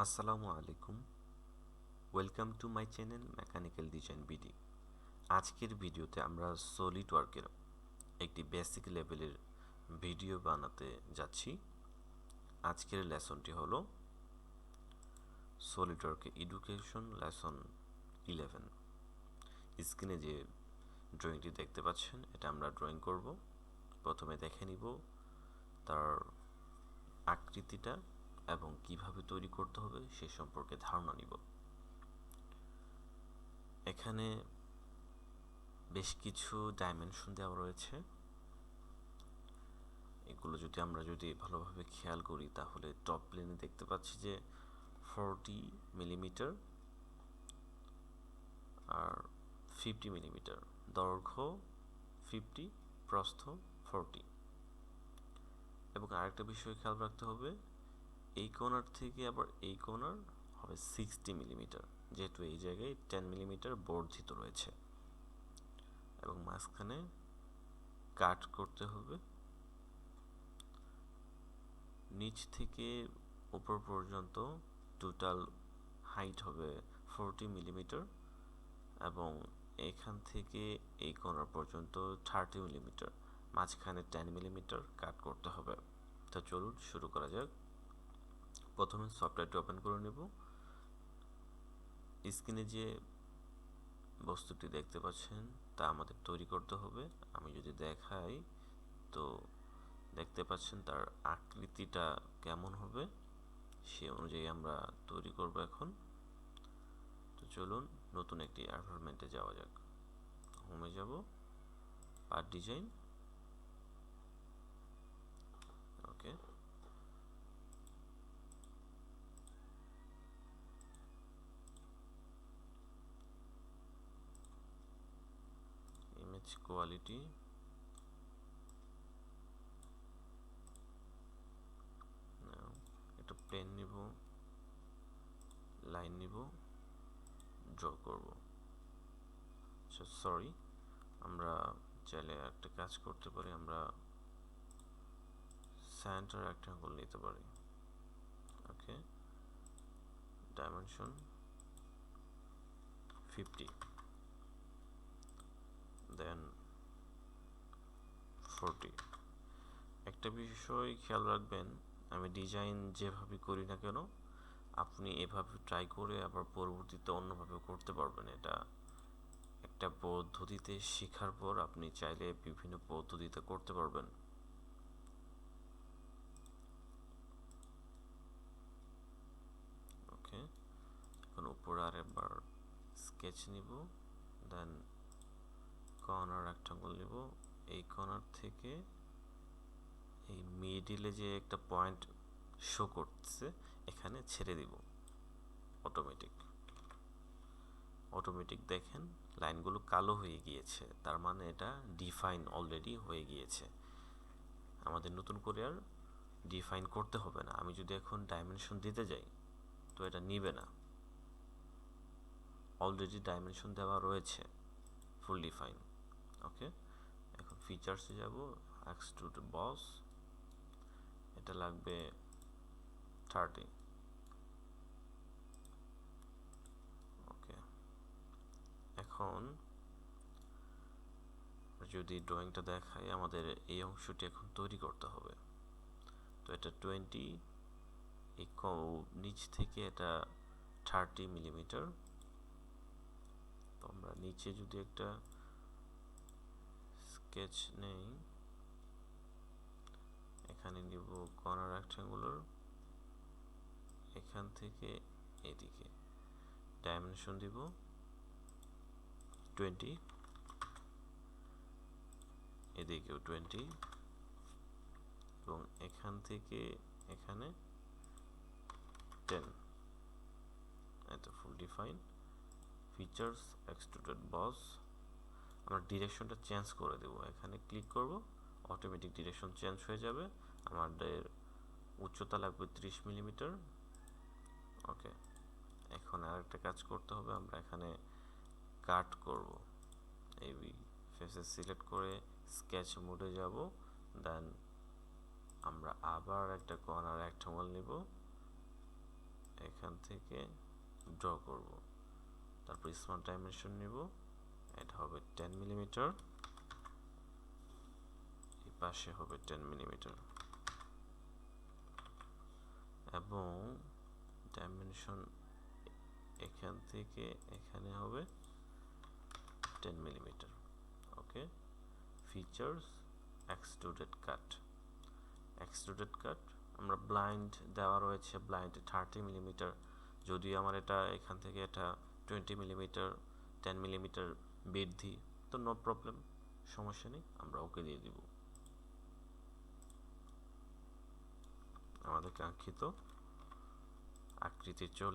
আসসালামু আলাইকুম। Welcome to my channel mechanical design BD. আজকের ভিডিওতে আমরা সলিড ওয়ার্কের একটি বেসিক লেভেলের ভিডিও বানাতে যাচ্ছি। আজকের লেসনটি হলো সলিড ওয়ার্কের এডুকেশন লেসন 11। স্ক্রিনে যে ড্রয়িংটি দেখতে পাচ্ছেন এটা আমরা ড্রয়িং করব। প্রথমে দেখে নিব তার আকৃতিটা এবং কিভাবে তৈরি করতে হবে সে সম্পর্কে ধারণা নিব। এখানে বেশ কিছু ডাইমেনশন দেওয়া রয়েছে। এগুলো আমরা যদি ভালোভাবে খেয়াল করি তাহলে টপ প্লেনে দেখতে পাচ্ছি যে 40 মিলিমিটার আর 50 মিলিমিটার দৈর্ঘ্য, 50 প্রস্থ 40। এবং আরেকটা বিষয় খেয়াল রাখতে হবে, এই কোণার থেকে আবার এই কোণার হবে 60 মিলিমিটার, যেহেতু এই জায়গায় 10 মিলিমিটার বর্ধিত রয়েছে। এবং মাঝখানে কাট করতে হবে। নিচ থেকে উপর পর্যন্ত টোটাল হাইট হবে 40 মিলিমিটার এবং এখান থেকে এই কোণা পর্যন্ত 30 মিলিমিটার, মাঝখানে 10 মিলিমিটার কাট করতে হবে। তো চলুন শুরু করা যাক। প্রথমে সফটওয়্যারটি ওপেন করে নেব। স্ক্রিনে যে বস্তুটি দেখতে পাচ্ছেন তা আমাদের তৈরি করতে হবে। আমি যদি দেখাই তো দেখতে পাচ্ছেন তার আকৃতিটা কেমন হবে, সে অনুযায়ী আমরা তৈরি করব এখন। তো চলুন নতুন একটি এনভায়রনমেন্টে যাওয়া যাক। হোমে যাব, পার্ট ডিজাইন, ওকে। ইমেজ কোয়ালিটি, একটা প্লেন নিব, লাইন নিব, ড্র করব। সরি, আমরা চাইলে একটা কাজ করতে পারি, আমরা সেন্টার রেক্ট্যাঙ্গল নিতে পারি। ওকে, ডাইমেনশন 50, দেন 40। একটা বিষয় খেয়াল রাখবেন, আমি ডিজাইন যেভাবে করি না কেন আপনি এভাবে ট্রাই করে আবার পরবর্তীতে অন্যভাবে করতে পারবেন। এটা একটা পদ্ধতিতে শেখার পর আপনি চাইলে বিভিন্ন পদ্ধতিতে করতে পারবেন। ওকে, এখন উপরে আরেকবার স্কেচ নিব, দেন কর্নার রেক্ট্যাঙ্গল নিব। এই কর্নার থেকে এই মিডিলে যে একটা পয়েন্ট শো করতেছে এখানে ছেড়ে দিব। অটোমেটিক দেখেন লাইনগুলো কালো হয়ে গিয়েছে, তার মানে এটা ডিফাইন অলরেডি হয়ে গিয়েছে। আমাদের নতুন করে আর ডিফাইন করতে হবে না। আমি যদি এখন ডাইমেনশন দিতে যাই তো এটা নিবে না, অলরেডি ডাইমেনশন দেওয়া রয়েছে, ফুল ডিফাইন। ওকে, এখন ফিচার্সে যাব, এক্সট্রুড বস, এটা লাগবে 30। ওকে, এখন যদি ড্রয়িংটা দেখাই, আমাদের এই অংশটি এখন তৈরি করতে হবে। তো এটা 20, এই নিচ থেকে এটা 30 মিলিমিটার। তো আমরা নিচে যদি একটা স্কেচ নেই, এখানে নিব কর্নার রেক্ট্যাঙ্গুলার, এখান থেকে এদিকে ডাইমেনশন দিব 20, এদিকেও 20 এবং এখান থেকে এখানে 10। এত ফুল ডিফাইন। ফিচার্স, এক্সট্রুডেড বস, আমরা ডিরেকশনটা চেঞ্জ করে দেব। এখানে ক্লিক করব, অটোমেটিক ডিরেকশন চেঞ্জ হয়ে যাবে। আমাদের উচ্চতা লাগবে 30 মিলিমিটার। ওকে, এখন আরেকটা কাজ করতে হবে, আমরা এখানে কাট করব। এই ফেসে সিলেক্ট করে স্কেচ মোডে যাব, দেন আমরা আবার একটা কর্নার রেক্ট্যাঙ্গল নিব, এখান থেকে ড্র করব। তারপর স্মার্ট ডাইমেনশন নিব, এটা হবে 10 মিলিমিটার, এই পাশে হবে 10 মিলিমিটার, এবং ডাইমেনশন এখান থেকে এখানে হবে 10 মিলিমিটার। ওকে, ফিচার্স এক্সট্রুডেড কাট। এক্সট্রুডেড কাট আমরা ব্লাইন্ড দেওয়া রয়েছে, ব্লাইন্ড 30 মিলিমিটার, যদিও আমার এটা এখান থেকে এটা 20 মিলিমিটার 10 মিলিমিটার বৃদ্ধি, তো নো প্রবলেম, সমস্যা নেই, আমরা ওকে দিয়ে দিব। আমাদের কাঙ্ক্ষিত আকৃতি চলে